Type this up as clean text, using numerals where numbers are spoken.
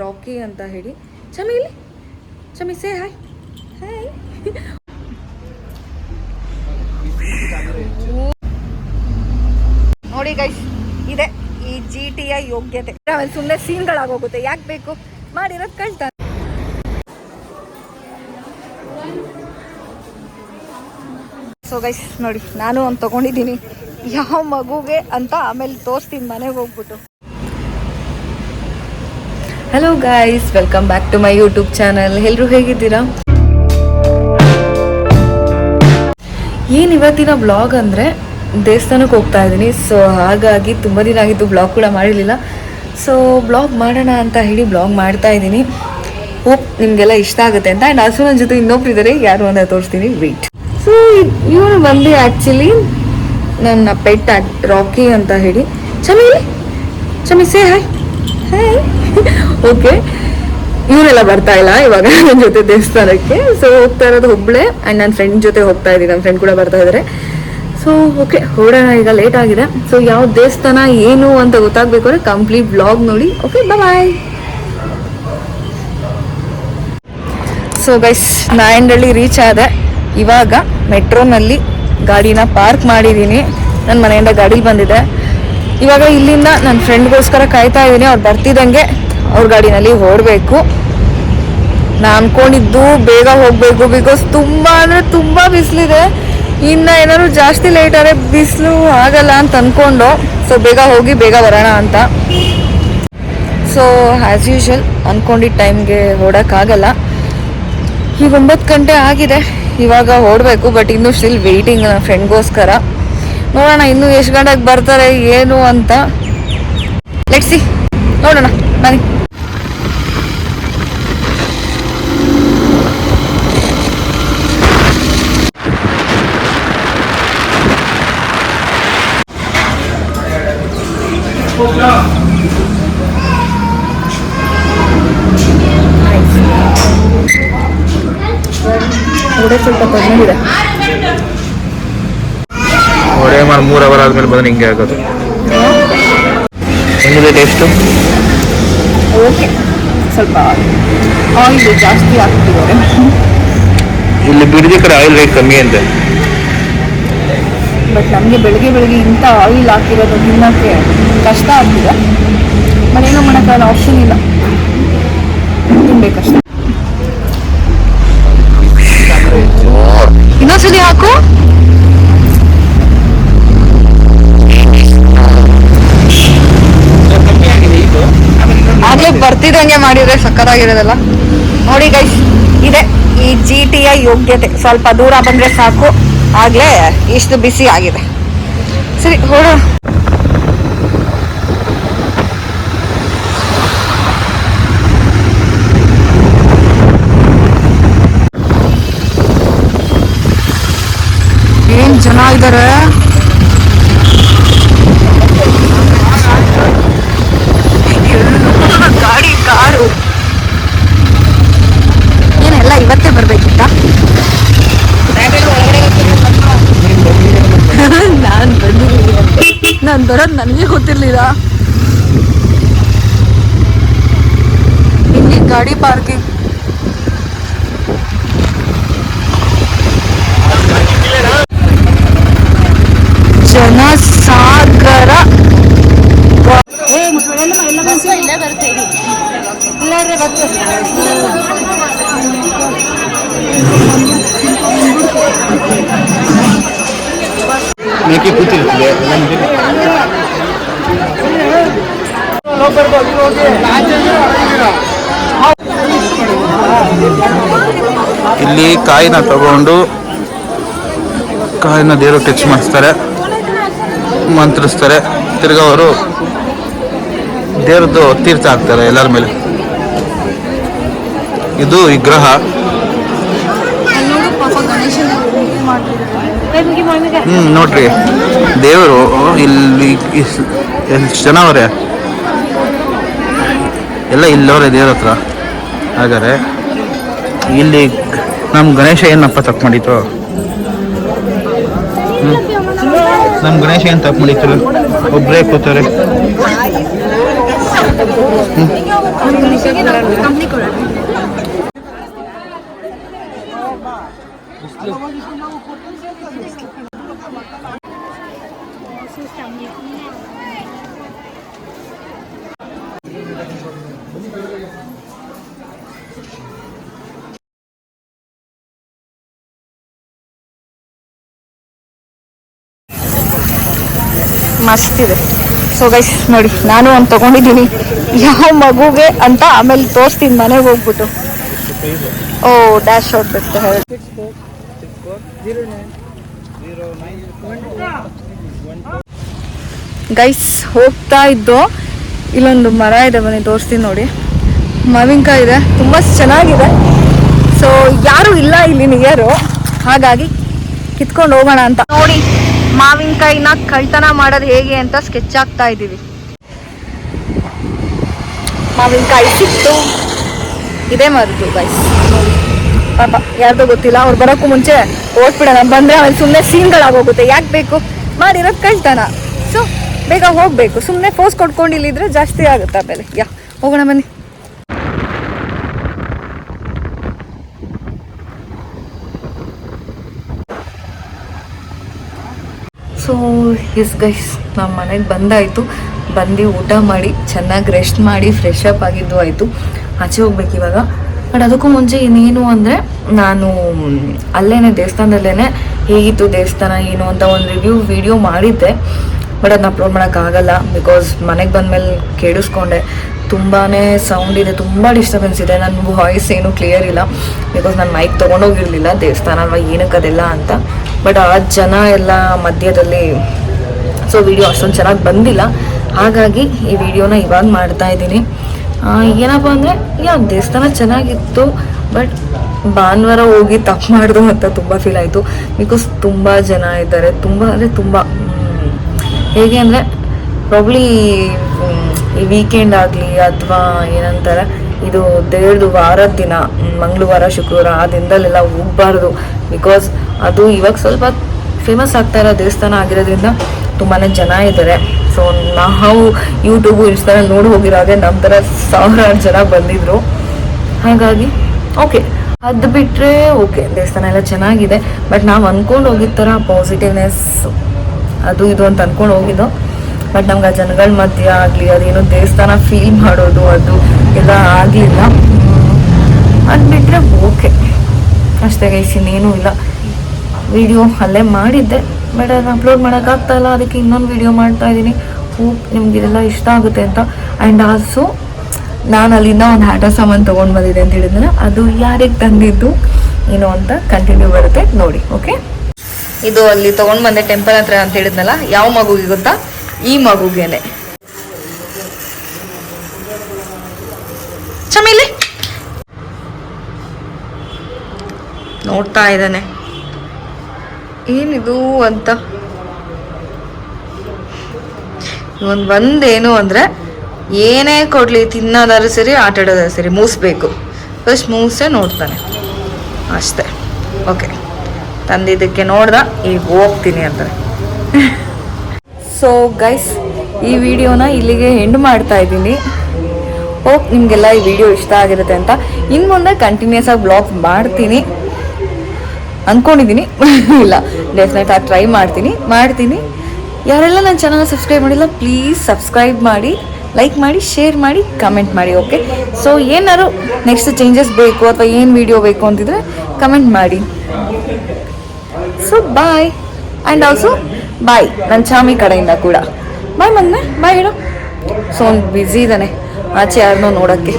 ರಾಕಿ ಅಂತ ಹೇಳಿ. ಚಮಿ ಇಲ್ಲಿ, ಚಮಿ ಸೇ ಹಾಯ್. ಹಾಯ್. ನೋಡಿ ಗೈಸ್, ಇದೆ ಈ GTI ಯೋಗ್ಯತೆ. ಸುಮ್ಮನೆ ಸೀನ್ಗಳಾಗೋಗುತ್ತೆ, ಯಾಕೆ ಬೇಕು, ಮಾಡಿರೋದು ಕಳ್ತಾನೆ. ಸೊ ಗೈಸ್ ನೋಡಿ, ನಾನು ಒಂದು ತೊಗೊಂಡಿದ್ದೀನಿ, ಯಾವ ಮಗುಗೆ ಅಂತ ಆಮೇಲೆ ತೋರಿಸ್ತೀನಿ ಮನೆಗೆ ಹೋಗ್ಬಿಟ್ಟು. Hello guys, welcome back to my YouTube channel. ಎಲ್ಲರೂ ಹೇಗಿದ್ದೀರಾ? ಏನು ಇವತ್ತಿನ ಬ್ಲಾಗ್ ಅಂದರೆ ದೇವಸ್ಥಾನಕ್ಕೆ ಹೋಗ್ತಾ ಇದ್ದೀನಿ. ಸೊ ಹಾಗಾಗಿ ತುಂಬ ದಿನ ಆಗಿದ್ದು ಬ್ಲಾಗ್ ಕೂಡ ಮಾಡಿರಲಿಲ್ಲ. ಸೊ ಬ್ಲಾಗ್ ಮಾಡೋಣ ಅಂತ ಹೇಳಿ ಬ್ಲಾಗ್ ಮಾಡ್ತಾ ಇದ್ದೀನಿ. ಹೋಪ್ ನಿಮಗೆಲ್ಲ ಇಷ್ಟ ಆಗುತ್ತೆ ಅಂತ. ಆ್ಯಂಡ್ ಆಲ್ಸೋ ನನ್ನ ಜೊತೆ ಇನ್ನೊಬ್ರು ಇದ್ದಾರೆ, ಯಾರು ಅಂತ ತೋರಿಸ್ತೀನಿ, ವೇಟ್. ಸೊ ಇವನು ಬಂದು ಆ್ಯಕ್ಚುಲಿ ನನ್ನ ಪೆಟ್ ರಾಕಿ ಅಂತ ಹೇಳಿ. ಚಮಿ ಇಲ್ಲಿ, ಚಮಿ ಸೇ ಹಾಯ್. ಹಾಯ್. ಓಕೆ, ಇವರೆಲ್ಲ ಬರ್ತಾ ಇಲ್ಲ ಇವಾಗ ನನ್ನ ಜೊತೆ ದೇವಸ್ಥಾನಕ್ಕೆ. ಸೊ ಹೋಗ್ತಾ ಇರೋದು ಒಬ್ಬಳೇ, ಆ್ಯಂಡ್ ನನ್ನ ಫ್ರೆಂಡ್ ಜೊತೆ ಹೋಗ್ತಾ ಇದ್ದೀನಿ, ನನ್ನ ಫ್ರೆಂಡ್ ಕೂಡ ಬರ್ತಾ ಇದ್ದಾರೆ. ಸೊ ಓಕೆ, ಹೊರಡೋಣ, ಈಗ ಲೇಟ್ ಆಗಿದೆ. ಸೊ ಯಾವ ದೇವಸ್ಥಾನ ಏನು ಅಂತ ಗೊತ್ತಾಗಬೇಕಾದ್ರೆ ಕಂಪ್ಲೀಟ್ ಬ್ಲಾಗ್ ನೋಡಿ. ಓಕೆ, ಬಾಯ್. ಸೊ ಗೈಸ್, ನಾಯಂಡಹಳ್ಳಿ ರೀಚ್ ಆದೆ. ಇವಾಗ ಮೆಟ್ರೋನಲ್ಲಿ ಗಾಡಿನ ಪಾರ್ಕ್ ಮಾಡಿದ್ದೀನಿ. ನನ್ನ ಮನೆಯಿಂದ ಗಾಡೀಲಿ ಬಂದಿದೆ. ಇವಾಗ ಇಲ್ಲಿಂದ ನನ್ನ ಫ್ರೆಂಡ್ಗೋಸ್ಕರ ಕಾಯ್ತಾ ಇದ್ದೀನಿ. ಅವ್ರು ಬರ್ತಿದ್ದಂಗೆ ಅವ್ರ ಗಾಡಿನಲ್ಲಿ ಹೊರಡಬೇಕು. ನಾನು ಅಂದ್ಕೊಂಡಿದ್ದು ಬೇಗ ಹೋಗಬೇಕು, ಬಿಕಾಸ್ ತುಂಬ ಅಂದರೆ ತುಂಬ ಬಿಸಿಲಿದೆ. ಇನ್ನು ಏನಾದ್ರು ಜಾಸ್ತಿ ಲೇಟ್ ಆದರೆ ಬಿಸಿಲು ಆಗಲ್ಲ ಅಂತ ಅಂದ್ಕೊಂಡು, ಸೊ ಬೇಗ ಹೋಗಿ ಬೇಗ ಬರೋಣ ಅಂತ. ಸೊ ಆ್ಯಸ್ ಯೂಶ್ವಲ್ ಅಂದ್ಕೊಂಡಿದ್ದ ಟೈಮ್ಗೆ ಹೊರಡೋಕ್ಕಾಗಲ್ಲ. ಈಗ 9 ಗಂಟೆ ಆಗಿದೆ, ಇವಾಗ ಹೊರಡಬೇಕು. ಬಟ್ ಇನ್ನೂ ಸ್ಟಿಲ್ ವೆಯ್ಟಿಂಗ್ ನನ್ನ ಫ್ರೆಂಡ್ಗೋಸ್ಕರ. ನೋಡೋಣ ಇನ್ನೂ ಎಷ್ಟು ಗಂಟೆಗೆ ಬರ್ತಾರೆ ಏನು ಅಂತ. ಲೆಟ್ಸ್ ಸಿ, ನೋಡೋಣ ಬನ್ನಿ. ಸ್ವಲ್ಪ ತಗೊಂಡಿದೆ. ಒಡೆ ಮಾಡಿ 3 ಅವರ್ ಆದ್ಮೇಲೆ ಬಂದ್ರೆ ಹಿಂಗೆ ಆಗೋದು. ಹೆಂಗಿದೆ ಟೇಸ್ಟು? ಓಕೆ, ಸ್ವಲ್ಪ ಆಯಿಲ್ ಜಾಸ್ತಿ ಹಾಕ್ತಿದ್ದಾರೆ. ಇಲ್ಲಿ ಬಿಡದಿ ಕಡೆ ಆಯಿಲ್ ರೇಟ್ ಕಮ್ಮಿ ಅಂತೆ. ಬಟ್ ನಮಗೆ ಬೆಳಗ್ಗೆ ಇಂಥ ಆಯಿಲ್ ಹಾಕಿರೋದು ತಿನ್ನೋಕ್ಕೆ ಕಷ್ಟ ಆಗ್ತಿದೆ. ಮನೇನೋ ಮಾಡೋಕ್ಕಾಗಲ್ಲ, ಆಪ್ಷನ್ ಇಲ್ಲ, ತಿನ್ಬೇಕಷ್ಟೆ. ಇನ್ನೊಂದ್ಸಲಿ ಹಾಕು. ಆಗ್ಲೇ ಬರ್ತಿದಂಗೆ ಮಾಡಿದ್ರೆ ಸಕ್ಕತ್ತಾಗಿರೋದಲ್ಲ. ನೋಡಿ ಗೈಸ್, ಇದೆ ಈ GTI ಯೋಗ್ಯತೆ. ಸ್ವಲ್ಪ ದೂರ ಬಂದ್ರೆ ಸಾಕು, ಆಗ್ಲೇ ಇಷ್ಟು ಬಿಸಿ ಆಗಿದೆ. ಸರಿ ಹೊರಡೋಣ. ಏನ್ ಜನ ಇದ್ದಾರೆ. ಗಾಡಿ, ಕಾರು ಏನೆಲ್ಲ ಇವತ್ತೇ ಬರ್ಬೇಕಿತ್ತ. ನಾನು ಬರೋದು ನನಗೆ ಗೊತ್ತಿರ್ಲಿಲ್ಲ. ಇಲ್ಲಿ ಗಾಡಿ ಪಾರ್ಕಿಂಗ್. ಜನಸಾಗರ. ಇಲ್ಲೇ ಬರ್ತೀವಿ, ಇಲ್ಲಾದ್ರೆ ಬರ್ತೀವಿ. ಮೇಕೆ ಕೂತಿರ್ತದೆ. ಇಲ್ಲಿ ಕಾಯಿನ ತಗೊಂಡು ಕಾಯಿನ ದೇವರು ಟಚ್ ಮಾಡಿಸ್ತಾರೆ, ಮಂತ್ರಿಸ್ತಾರೆ. ತಿರ್ಗಾ ಅವರು ದೇವ್ರದ್ದು ತೀರ್ಥ ಹಾಕ್ತಾರೆ ಎಲ್ಲರ ಮೇಲೆ. ಇದು ವಿಗ್ರಹ. ನೋಡ್ರಿ, ದೇವರು ಇಲ್ಲಿ ಎಷ್ಟು ಜನ ಅವರೇ, ಎಲ್ಲ ಇಲ್ಲವ್ರೆ ದೇವ್ರ ಹತ್ರ. ಹಾಗಾದ್ರೆ ಇಲ್ಲಿ ನಮ್ಮ ಗಣೇಶ ಏನಪ್ಪ ತಪ್ಪು ಮಾಡಿತ್ತು? ನಮ್ಮ ಗಣೇಶ ಏನು ತಪ್ಪು ಮಾಡಿತ್ತು? ಒಬ್ಬರೇ ಕೂತಾರೆ. ಕಂಪ್ನಿ ಕೊಡೋಣ. ಮಸ್ತಿದೆ. ಸೊ ಗೈಸ್ ನೋಡಿ, ನಾನು ಒಂದು ತೊಗೊಂಡಿದ್ದೀನಿ ಯಾವ ಮಗುಗೆ ಅಂತ, ಆಮೇಲೆ ತೋರಿಸ್ತೀನಿ ಮನೆಗೆ ಹೋಗ್ಬಿಟ್ಟು. ಓ ಡ್ಯಾಶ್ ಹೊಡ್ಬಿಟ್ಟು ಹೇಳಿ ಗೈಸ್. ಹೋಗ್ತಾ ಇದ್ದು ಇಲ್ಲೊಂದು ಮರ ಇದೆ, ಬನ್ನಿ ತೋರಿಸ್ತೀನಿ ನೋಡಿ. ಮಾವಿನಕಾಯಿ ಇದೆ, ತುಂಬ ಚೆನ್ನಾಗಿದೆ. ಸೊ ಯಾರು ಇಲ್ಲ ಇಲ್ಲಿ ನಿಯರು, ಹಾಗಾಗಿ ಕಿತ್ಕೊಂಡು ಹೋಗೋಣ ಅಂತ. ನೋಡಿ ಮಾವಿನಕಾಯಿನ ಕಳ್ತನ ಮಾಡೋದು ಹೇಗೆ ಅಂತ ಸ್ಕೆಚ್ ಆಗ್ತಾ ಇದ್ದೀವಿ. ಮಾವಿನಕಾಯಿ ಸಿಕ್ತು, ಇದೇ ಮರದ್ದು ಗೈಸ್. ಪಾಪ ಯಾರ್ದೋ ಗೊತ್ತಿಲ್ಲ, ಅವ್ರು ಬರೋಕ್ಕೂ ಮುಂಚೆ ಓದ್ಬಿಡೋಣ. ಬಂದರೆ ಆಮೇಲೆ ಸುಮ್ಮನೆ ಸೀನ್ಗಳಾಗೋಗುತ್ತೆ. ಯಾಕೆ ಬೇಕು, ಮಾಡಿರೋದು ಕಳ್ತನ. ಸೊ ಬೇಗ ಹೋಗಬೇಕು. ಸುಮ್ಮನೆ ಫೋರ್ಸ್ ಕೊಡ್ಕೊಂಡು ಇಲ್ಲಿದ್ರೆ ಜಾಸ್ತಿ ಆಗುತ್ತೆ ಆಮೇಲೆ. ಹೋಗೋಣ ಬನ್ನಿ. ಸೊ ಎಸ್ ಗೈಸ್, ನಮ್ಮ ಮನೆಗೆ ಬಂದಾಯಿತು. ಬಂದು ಊಟ ಮಾಡಿ ಚೆನ್ನಾಗಿ ರೆಸ್ಟ್ ಮಾಡಿ ಫ್ರೆಶ್ ಅಪ್ ಆಗಿದ್ದು ಆಯಿತು. ಆಚೆ ಹೋಗ್ಬೇಕು ಇವಾಗ. ಬಟ್ ಅದಕ್ಕೂ ಮುಂಚೆ ಇನ್ನೇನು ಅಂದರೆ, ನಾನು ಅಲ್ಲೇ ದೇವಸ್ಥಾನದಲ್ಲೇ ಹೇಗಿತ್ತು ದೇವಸ್ಥಾನ ಏನು ಅಂತ ಒಂದು ವಿಡಿಯೋ ಮಾಡಿದ್ದೆ. ಬಟ್ ಅದನ್ನ ಅಪ್ಲೋಡ್ ಮಾಡೋಕ್ಕಾಗಲ್ಲ, ಬಿಕಾಸ್ ಮನೆಗೆ ಬಂದಮೇಲೆ ಕೇಳಿಸ್ಕೊಂಡೆ. ತುಂಬಾ ಸೌಂಡ್ ಇದೆ, ತುಂಬ ಡಿಸ್ಟರ್ಬೆನ್ಸ್ ಇದೆ. ನನ್ನ ವಾಯ್ಸ್ ಏನು ಕ್ಲಿಯರ್ ಇಲ್ಲ, ಬಿಕಾಸ್ ನಾನು ಮೈಕ್ ತೊಗೊಂಡೋಗಿರಲಿಲ್ಲ. ದೇವಸ್ಥಾನ ಅಲ್ವಾ, ಏನಕ್ಕೆ ಅದೆಲ್ಲ ಅಂತ. ಬಟ್ ಆ ಜನ ಎಲ್ಲ ಮಧ್ಯದಲ್ಲಿ ಸೊ ವಿಡಿಯೋ ಅಷ್ಟೊಂದು ಚೆನ್ನಾಗಿ ಬಂದಿಲ್ಲ. ಹಾಗಾಗಿ ಈ ವಿಡಿಯೋನ ಇವಾಗ ಮಾಡ್ತಾ ಇದ್ದೀನಿ. ಏನಪ್ಪ ಅಂದರೆ, ದೇವಸ್ಥಾನ ಚೆನ್ನಾಗಿತ್ತು, ಬಟ್ ಭಾನುವಾರ ಹೋಗಿ ತಪ್ಪು ಮಾಡ್ದು ಅಂತ ತುಂಬ ಫೀಲ್ ಆಯಿತು. ಬಿಕಾಸ್ ತುಂಬ ಜನ ಇದ್ದಾರೆ. ತುಂಬ ಅಂದರೆ ತುಂಬ ಹೇಗೆ ಅಂದರೆ, ಪ್ರಾಬ್ಲಿ ಈ ವೀಕೆಂಡ್ ಆಗಲಿ ಅಥವಾ ಏನಂತಾರೆ, ಇದು ದೇವ್ರದು ವಾರದ ದಿನ, ಮಂಗಳವಾರ ಶುಕ್ರವಾರ ಆ ದಿನದಲ್ಲೆಲ್ಲ ಹೋಗಬಾರ್ದು. ಬಿಕಾಸ್ ಅದು ಇವಾಗ ಸ್ವಲ್ಪ ಫೇಮಸ್ ಆಗ್ತಾ ಇರೋ ದೇವಸ್ಥಾನ ಆಗಿರೋದ್ರಿಂದ ತುಂಬಾ ಜನ ಇದ್ದಾರೆ. ಸೊ ನಾವು ಯೂಟ್ಯೂಬು ಇನ್ಸ್ಟಾಗ್ರಾಮ್ ನೋಡಿ ಹೋಗಿರೋದೆ ನಮ್ಮ ಥರ ಸಾವಿರಾರು ಜನ ಬಂದಿದ್ರು. ಹಾಗಾಗಿ ಓಕೆ, ಅದು ಬಿಟ್ಟರೆ ಓಕೆ, ದೇವಸ್ಥಾನ ಎಲ್ಲ ಚೆನ್ನಾಗಿದೆ. ಬಟ್ ನಾವು ಅಂದ್ಕೊಂಡು ಹೋಗಿದ್ದ ಥರ ಪಾಸಿಟಿವ್ನೆಸ್ ಅದು ಇದು ಅಂತ ಅಂದ್ಕೊಂಡು ಹೋಗಿದ್ದು. ಬಟ್ ನಮ್ಗೆ ಆ ಜನಗಳ ಮಧ್ಯೆ ಆಗಲಿ, ಅದೇನೋ ದೇವಸ್ಥಾನ ಫೀಲ್ ಮಾಡೋದು ಅದು ಎಲ್ಲ ಆಗಲಿಲ್ಲ. ಅದು ಬಿಟ್ಟರೆ ಓಕೆ ಅಷ್ಟೇ ಗೈಸ್, ಇನ್ನೇನೂ ಇಲ್ಲ. ವಿಡಿಯೋ ಅಲ್ಲೇ ಮಾಡಿದ್ದೆ, ಬಟ್ ಅದನ್ನು ಅಪ್ಲೋಡ್ ಮಾಡೋಕ್ಕಾಗ್ತಾಯಿಲ್ಲ. ಅದಕ್ಕೆ ಇನ್ನೊಂದು ವಿಡಿಯೋ ಮಾಡ್ತಾಯಿದ್ದೀನಿ. ಹೋಪ್ ನಿಮ್ಗೆ ಇದೆಲ್ಲ ಇಷ್ಟ ಆಗುತ್ತೆ ಅಂತ. ಆ್ಯಂಡ್ ಆಲ್ಸೋ ನಾನು ಅಲ್ಲಿಂದ ಒಂದು ಆಟ ಸಾಮಾನು ತೊಗೊಂಡು ಬಂದಿದ್ದೆ ಅಂತ ಹೇಳಿದ್ರೆ, ಅದು ಯಾರಿಗೆ ತಂದಿದ್ದು ಏನು ಅಂತ ಕಂಟಿನ್ಯೂ ಬರುತ್ತೆ ನೋಡಿ. ಓಕೆ, ಇದು ಅಲ್ಲಿ ತೊಗೊಂಡು ಬಂದೆ ಟೆಂಪಲ್ ಹತ್ರ ಅಂತ ಹೇಳಿದ್ನಲ್ಲ, ಯಾವ ಮಗುಗೆ ಗೊತ್ತಾ? ಈ ಮಗುಗೇನೆ. ಚಮೇಲಿ ನೋಡ್ತಾ ಇದ್ದಾನೆ ಏನಿದು ಅಂತ. ಒಂದೇನು ಅಂದರೆ, ಏನೇ ಕೊಡಲಿ, ತಿನ್ನೋದಾದ್ರೂ ಸರಿ ಆಟ ಆಡೋದಾದ್ರೂ ಸರಿ, ಮೂಸ್ಬೇಕು. ಫಸ್ಟ್ ಮೂಸೇ ನೋಡ್ತಾನೆ ಅಷ್ಟೇ. ಓಕೆ, ತಂದಿದ್ದಕ್ಕೆ ನೋಡ್ದ, ಈಗ ಹೋಗ್ತೀನಿ ಅಂತಾರೆ. ಸೊ ಗೈಸ್, ಈ ವಿಡಿಯೋನ ಇಲ್ಲಿಗೆ ಎಂಡ್ ಮಾಡ್ತಾ ಇದ್ದೀನಿ. ಹೋಪ್ ನಿಮಗೆಲ್ಲ ಈ ವಿಡಿಯೋ ಇಷ್ಟ ಆಗಿರುತ್ತೆ ಅಂತ. ಇನ್ನು ಮುಂದೆ ಕಂಟಿನ್ಯೂಸ್ ಆಗಿ ಬ್ಲಾಗ್ ಮಾಡ್ತೀನಿ ಅಂದ್ಕೊಂಡಿದ್ದೀನಿ. ಇಲ್ಲ, ಡೆಫಿನೆಟ್ ಆಗಿ ಟ್ರೈ ಮಾಡ್ತೀನಿ. ಯಾರೆಲ್ಲ ನನ್ನ ಚಾನಲ್ನ ಸಬ್ಸ್ಕ್ರೈಬ್ ಮಾಡಿಲ್ಲ, ಪ್ಲೀಸ್ ಸಬ್ಸ್ಕ್ರೈಬ್ ಮಾಡಿ, ಲೈಕ್ ಮಾಡಿ, ಶೇರ್ ಮಾಡಿ, ಕಮೆಂಟ್ ಮಾಡಿ. ಓಕೆ, ಸೊ ಏನಾದ್ರು ನೆಕ್ಸ್ಟ್ ಚೇಂಜಸ್ ಬೇಕು ಅಥವಾ ಏನು ವಿಡಿಯೋ ಬೇಕು ಅಂತಿದ್ರೆ ಕಮೆಂಟ್ ಮಾಡಿ. So bye. And also bye ನನ್ನ ಚಾಮಿ ಕಡೆಯಿಂದ ಕೂಡ ಬಾಯ್. ಮಗನ ಬಾಯ್ ಹೇಳು. ಸೊ ಒಂದು ಬ್ಯುಸಿ ಇದ್ದಾನೆ, ಆಚೆ ಯಾರನ್ನೋ ನೋಡೋಕ್ಕೆ.